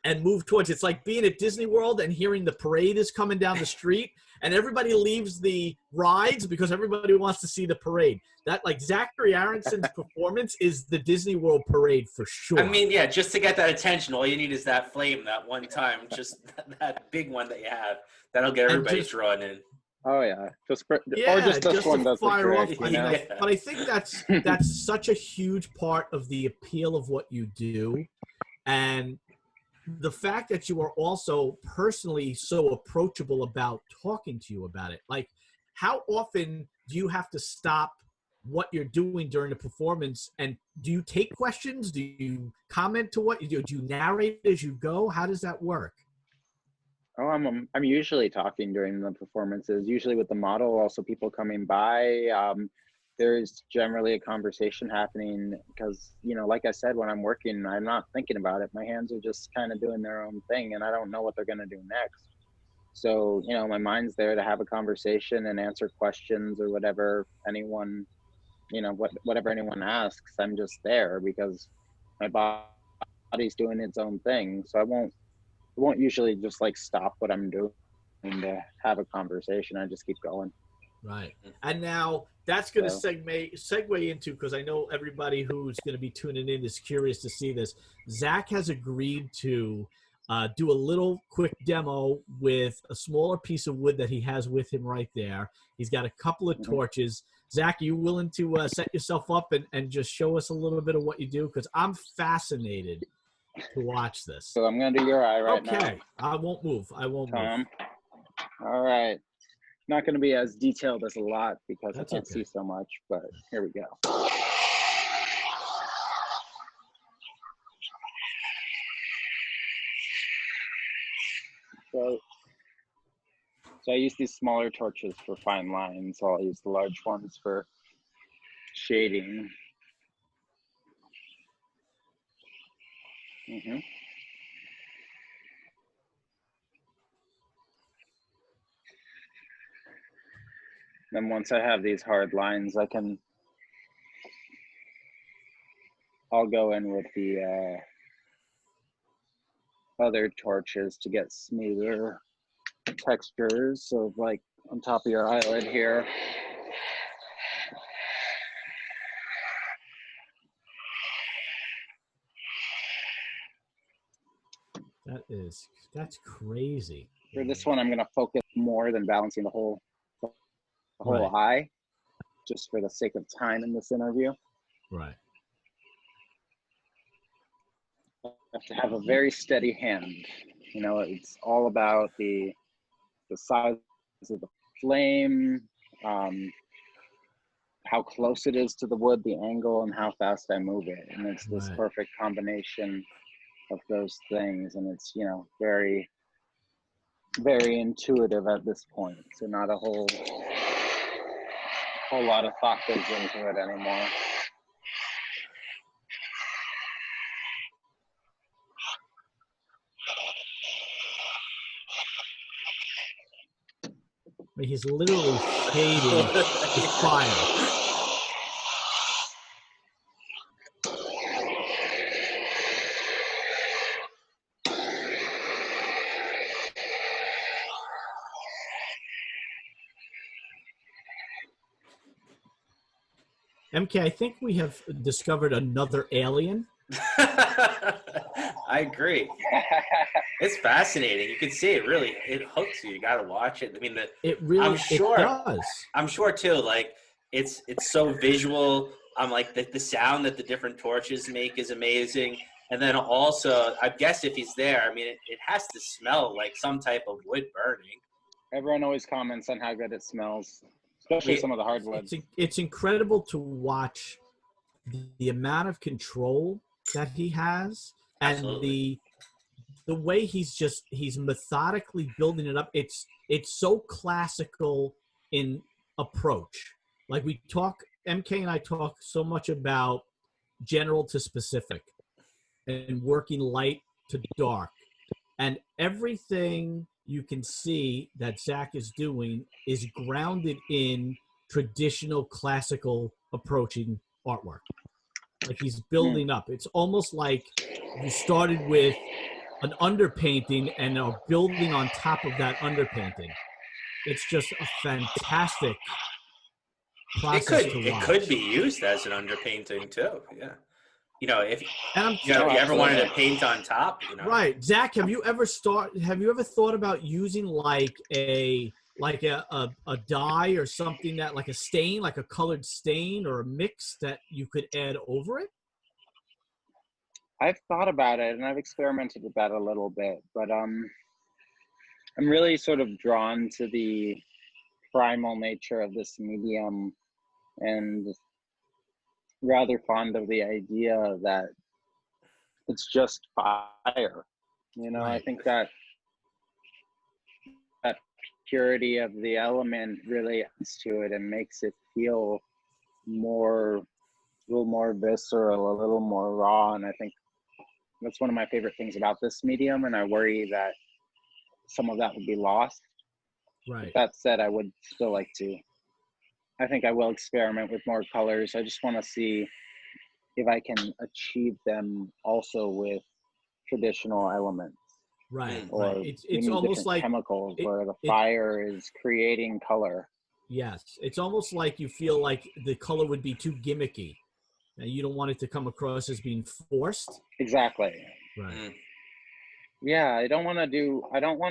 and move towards. It's like being at Disney World and hearing the parade is coming down the street, and everybody leaves the rides because everybody wants to see the parade. That, like, Zachary Aronson's performance is the Disney World parade for sure. I mean, yeah, just to get that attention, all you need is that flame that one time, just that big one that you have. That'll get everybody drawn in. Oh yeah, or just this one does fire off. you know? But I think that's such a huge part of the appeal of what you do, and the fact that you are also personally so approachable about talking to you about it. Like, how often do you have to stop what you're doing during the performance, and do you take questions? Do you comment to what you do? Do you narrate as you go? How does that work? Oh, I'm usually talking during the performances, usually with the model, also people coming by. There's generally a conversation happening because, you know, like I said, when I'm working, I'm not thinking about it. My hands are just kind of doing their own thing, and I don't know what they're going to do next. So, you know, my mind's there to have a conversation and answer questions or whatever anyone, you know, whatever anyone asks. I'm just there because my body's doing its own thing. So I won't won't usually just like stop what I'm doing to have a conversation. I just keep going. Right. And now that's going to segue into, because I know everybody who's going to be tuning in is curious to see this. Zach has agreed to do a little quick demo with a smaller piece of wood that he has with him right there. He's got a couple of torches. Zach, are you willing to set yourself up and just show us a little bit of what you do? Because I'm fascinated to watch this. So I'm going to do your eye right now. Okay. I won't move. Tom. All right. Not going to be as detailed as a lot because I can't see so much, but here we go. So I use these smaller torches for fine lines, so I'll use the large ones for shading. Then once I have these hard lines, I'll go in with the other torches to get smoother textures. So like on top of your eyelid here. That's crazy. For this one, I'm going to focus more than balancing the whole eye, just for the sake of time in this interview. Right. I have to have a very steady hand. You know, it's all about the size of the flame, how close it is to the wood, the angle, and how fast I move it. And it's this perfect combination of those things. And it's, you know, very, very intuitive at this point. So not a whole lot of thought goes into it anymore. He's literally shading the fire. MK, I think we have discovered another alien. I agree. It's fascinating. You can see it hooks you. You got to watch it. I mean, it does. I'm sure too. Like it's so visual. I'm like the sound that the different torches make is amazing. And then also, I guess if he's there, I mean, it has to smell like some type of wood burning. Everyone always comments on how good it smells, especially some of the hardwoods. It's incredible to watch the amount of control that he has. Absolutely. And the way he's methodically building it up. It's so classical in approach. Like MK and I talk so much about general to specific and working light to dark. And everything you can see that Zach is doing is grounded in traditional classical approaching artwork. Like he's building up. It's almost like you started with an underpainting and are building on top of that underpainting. It's just a fantastic process to watch. It could be used as an underpainting too. Yeah. You know, if you ever wanted to paint on top, you know. Right. Zach, have you ever thought about using like a dye or something that like a stain, like a colored stain or a mix that you could add over it? I've thought about it and I've experimented with that a little bit, but I'm really sort of drawn to the primal nature of this medium and rather fond of the idea that it's just fire. You know, I think that purity of the element really adds to it and makes it feel a little more visceral, a little more raw. And I think that's one of my favorite things about this medium. And I worry that some of that would be lost. Right. With that said, I would still like to. I think I will experiment with more colors. I just want to see if I can achieve them also with traditional elements. Right. or It's almost like chemicals where the fire is creating color. Yes, it's almost like you feel like the color would be too gimmicky, and you don't want it to come across as being forced. Exactly. Right. Yeah, I don't want to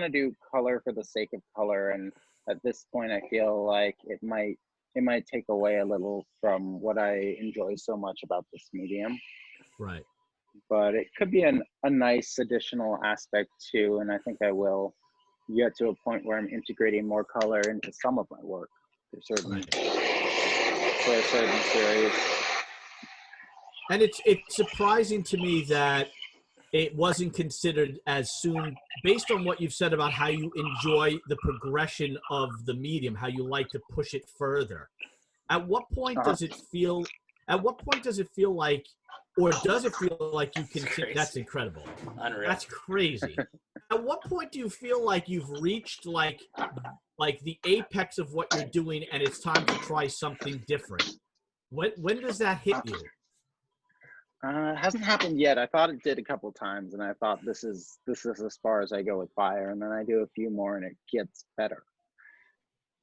do color for the sake of color, and at this point I feel like it might take away a little from what I enjoy so much about this medium. Right. But it could be a nice additional aspect too, and I think I will get to a point where I'm integrating more color into some of my work for certain series. And it's surprising to me that it wasn't considered as soon, based on what you've said about how you enjoy the progression of the medium, how you like to push it further. At what point does it feel? At what point does it feel like, or does it feel like you can? That's incredible. Unreal. That's crazy. At what point do you feel like you've reached like the apex of what you're doing, and it's time to try something different? When does that hit you? It hasn't happened yet. I thought it did a couple times, and I thought this is as far as I go with fire, and then I do a few more, and it gets better.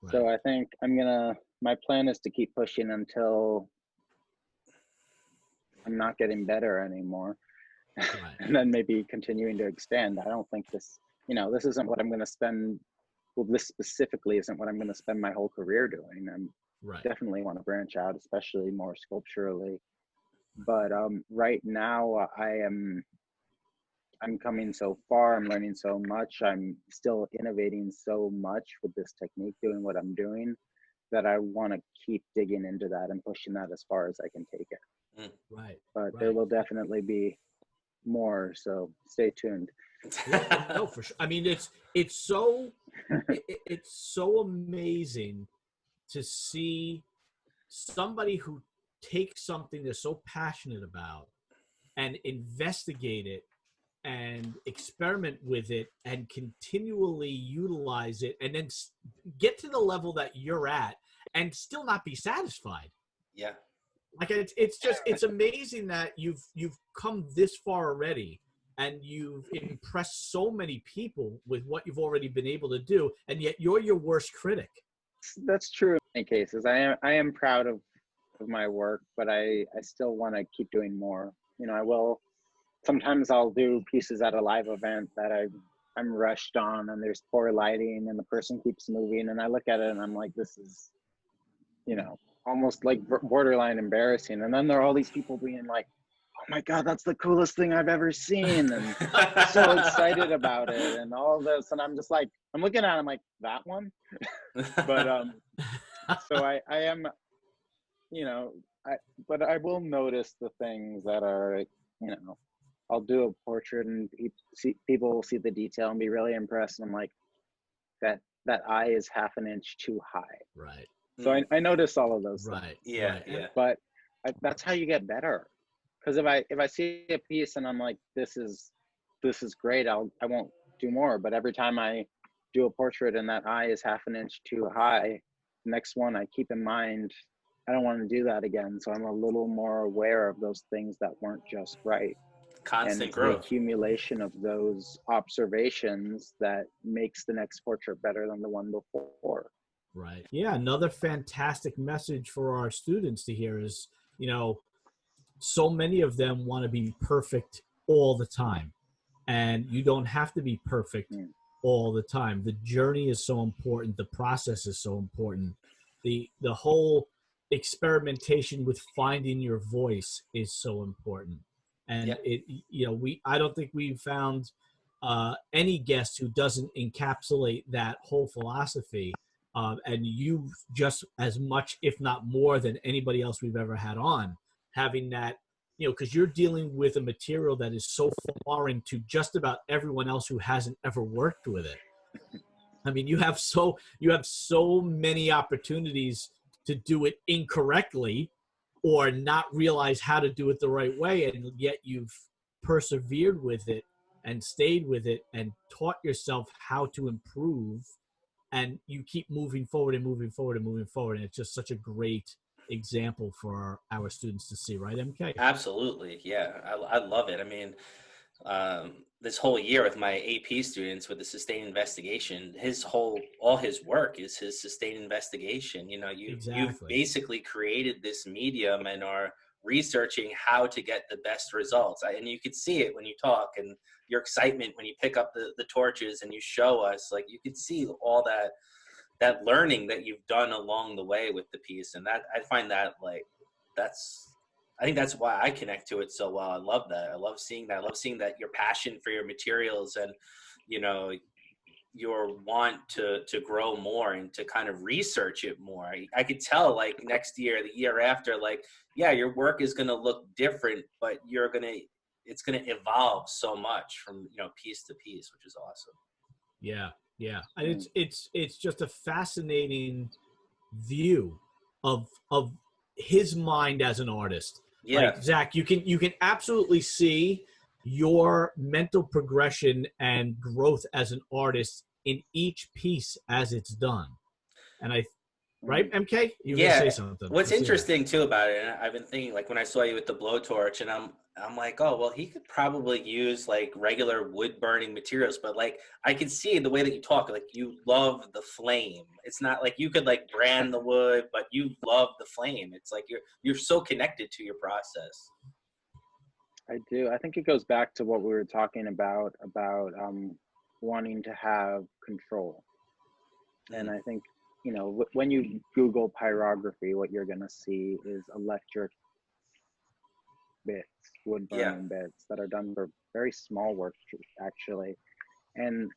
Right. So I think my plan is to keep pushing until I'm not getting better anymore. Right. And then maybe continuing to expand. I don't think this isn't what I'm going to spend. Well, this specifically isn't what I'm going to spend my whole career doing. I definitely want to branch out, especially more sculpturally. But right now I'm coming so far. I'm learning so much. I'm still innovating so much with this technique, doing what I'm doing, that I want to keep digging into that and pushing that as far as I can take it. Right. But there will definitely be more, so stay tuned. Yeah, no, for sure. I mean, it's so amazing to see somebody who takes something they're so passionate about and investigate it and experiment with it and continually utilize it, and then get to the level that you're at and still not be satisfied. Yeah. Like it's amazing that you've come this far already, and you've impressed so many people with what you've already been able to do, and yet you're your worst critic. That's true in many cases. I am proud of my work, but I still want to keep doing more. Sometimes I'll do pieces at a live event that I'm rushed on, and there's poor lighting, and the person keeps moving, and I look at it and I'm like, this is, almost like borderline embarrassing. And then there are all these people being like, oh my God, that's the coolest thing I've ever seen, and so excited about it and all this. And I'm just like, I'm looking at it, I'm like, that one? But so I am, but I will notice the things that are, I'll do a portrait and people will see the detail and be really impressed. And I'm like, that eye is half an inch too high. Right. So I notice all of those things. Things. Yeah. But that's how you get better. Because if I see a piece and I'm like, this is great, I won't do more. But every time I do a portrait and that eye is half an inch too high, next one I keep in mind, I don't want to do that again. So I'm a little more aware of those things that weren't just right. Constant and growth. The accumulation of those observations that makes the next portrait better than the one before. Right. Yeah. Another fantastic message for our students to hear is, so many of them want to be perfect all the time, and you don't have to be perfect all the time. The journey is so important. The process is so important. The whole experimentation with finding your voice is so important. And I don't think we've found any guest who doesn't encapsulate that whole philosophy. And you just as much, if not more than anybody else we've ever had on, having that, because you're dealing with a material that is so foreign to just about everyone else who hasn't ever worked with it. I mean, you have so many opportunities to do it incorrectly or not realize how to do it the right way, and yet you've persevered with it and stayed with it and taught yourself how to improve, and you keep moving forward and moving forward and moving forward. And it's just such a great example for our students to see, right, MK? Absolutely. Yeah. I love it. I mean, this whole year with my AP students with the sustained investigation, all his work is his sustained investigation. You know, you've basically created this medium and are researching how to get the best results. And you could see it when you talk, and your excitement when you pick up the torches and you show us, like, you could see all that learning that you've done along the way with the piece. And that, I find that, like, I think that's why I connect to it so well. I love that. I love seeing that. I love seeing that your passion for your materials and, you know, your want to grow more and to kind of research it more. I could tell, like, next year, the year after, like, yeah, your work is going to look different, but it's going to evolve so much from, you know, piece to piece, which is awesome. Yeah. Yeah. And it's just a fascinating view of his mind as an artist. Yeah. Like, Zach, you can absolutely see your mental progression and growth as an artist in each piece as it's done. And right, MK? You were gonna say something. What's interesting too about it, and I've been thinking, like, when I saw you with the blowtorch, and I'm like, oh, well, he could probably use, like, regular wood burning materials, but, like, I can see the way that you talk, like, you love the flame. It's not like you could, like, brand the wood, but you love the flame. It's like you're so connected to your process. I do. I think it goes back to what we were talking about wanting to have control. And I think, you know, when you Google pyrography, what you're going to see is electric bits, wood burning bits that are done for very small work, actually. And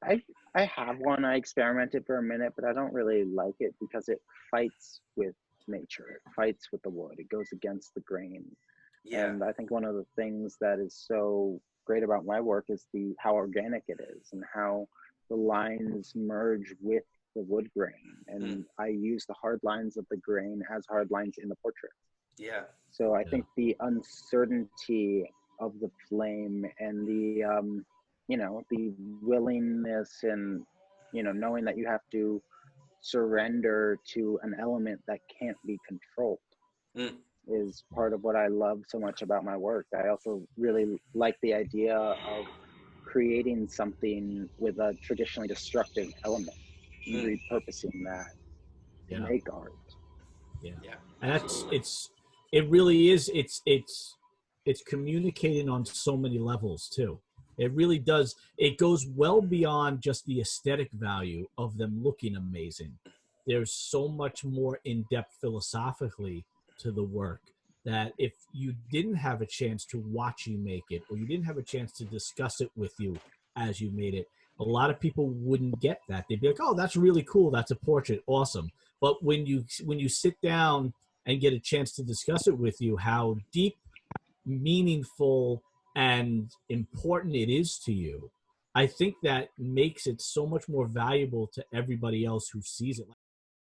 I have one. I experimented for a minute, but I don't really like it because it fights with nature. It fights with the wood. It goes against the grain. Yeah. And I think one of the things that is so great about my work is how organic it is and how the lines merge with the wood grain. And I use the hard lines of the grain as hard lines in the portrait. Yeah. So I think the uncertainty of the flame and the, you know, the willingness and, you know, knowing that you have to surrender to an element that can't be controlled is part of what I love so much about my work. I also really like the idea of creating something with a traditionally destructive element and repurposing that to make art. Yeah. And it really is, it's communicating on so many levels too. It really does. It goes well beyond just the aesthetic value of them looking amazing. There's so much more in-depth philosophically to the work that if you didn't have a chance to watch you make it, or you didn't have a chance to discuss it with you as you made it, a lot of people wouldn't get that. They'd be like, oh, that's really cool. That's a portrait. Awesome. But when you sit down and get a chance to discuss it with you, how deep, meaningful, and important it is to you, I think that makes it so much more valuable to everybody else who sees it.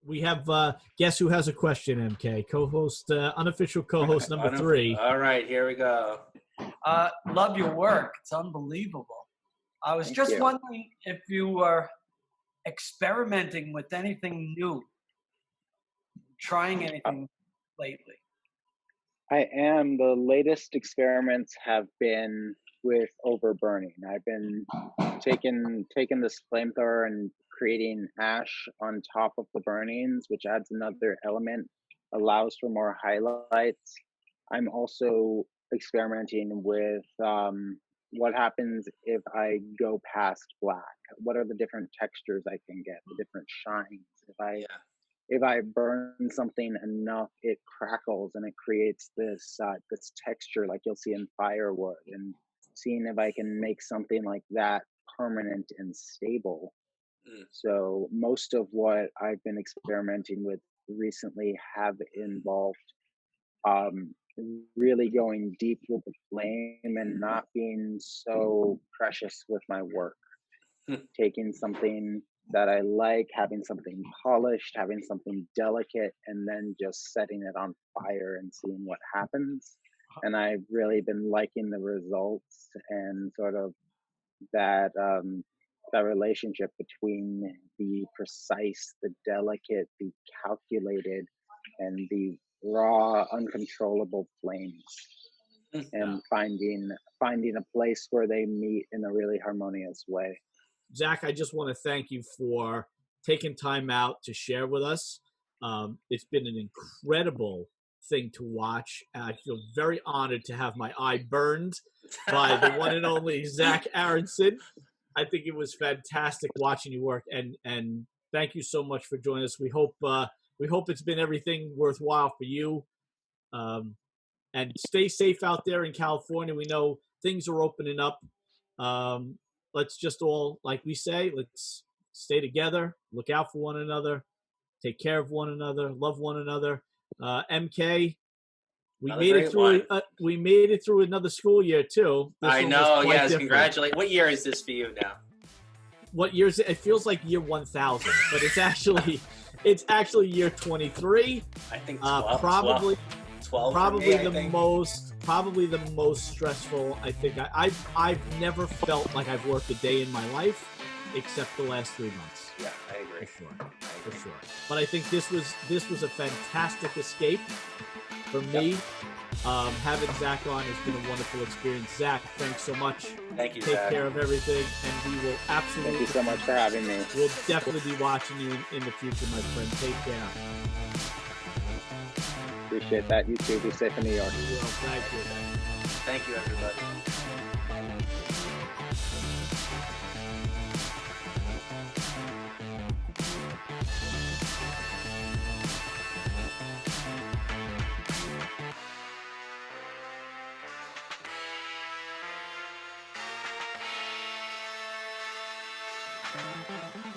We have guess who has a question, MK? Co-host, unofficial co-host number 3. All right, here we go. Love your work. It's unbelievable. I was just wondering if you were experimenting with anything new, trying anything lately. I am. The latest experiments have been with overburning. I've been taking this flamethrower and creating ash on top of the burnings, which adds another element, allows for more highlights. I'm also experimenting with what happens if I go past black. What are the different textures I can get, the different shines? If I burn something enough, it crackles and it creates this this texture like you'll see in firewood, and seeing if I can make something like that permanent and stable. So most of what I've been experimenting with recently have involved really going deep with the flame and not being so precious with my work. Taking something that I like, having something polished, having something delicate, and then just setting it on fire and seeing what happens. And I've really been liking the results and sort of that that relationship between the precise, the delicate, the calculated, and the raw, uncontrollable flames. and finding a place where they meet in a really harmonious way. Zach, I just want to thank you for taking time out to share with us. It's been an incredible thing to watch. I feel very honored to have my eye burned by the one and only Zach Aronson. I think it was fantastic watching you work, and thank you so much for joining us. We hope it's been everything worthwhile for you. And stay safe out there in California. We know things are opening up. Let's just all, like we say, let's stay together, look out for one another, take care of one another, love one another. MK, we made it through another school year too. I know. Yes, congratulations. What year is this for you now? What year is it? It feels like year 1000, but it's actually year 23. I think 12, probably 12 probably me, probably the most stressful. I think I've never felt like I've worked a day in my life except the last 3 months. Yeah, I agree. For sure. But I think this was a fantastic escape for me. Having Zach on has been a wonderful experience. Zach, thanks so much. Thank you, Take Zach. care of everything, and we will absolutely. Thank you so much for having me. We'll definitely be watching you in the future, my friend. Take care. Appreciate that. You too. Be safe in New York. We will. Thank you. Thank you, everybody. Thank you.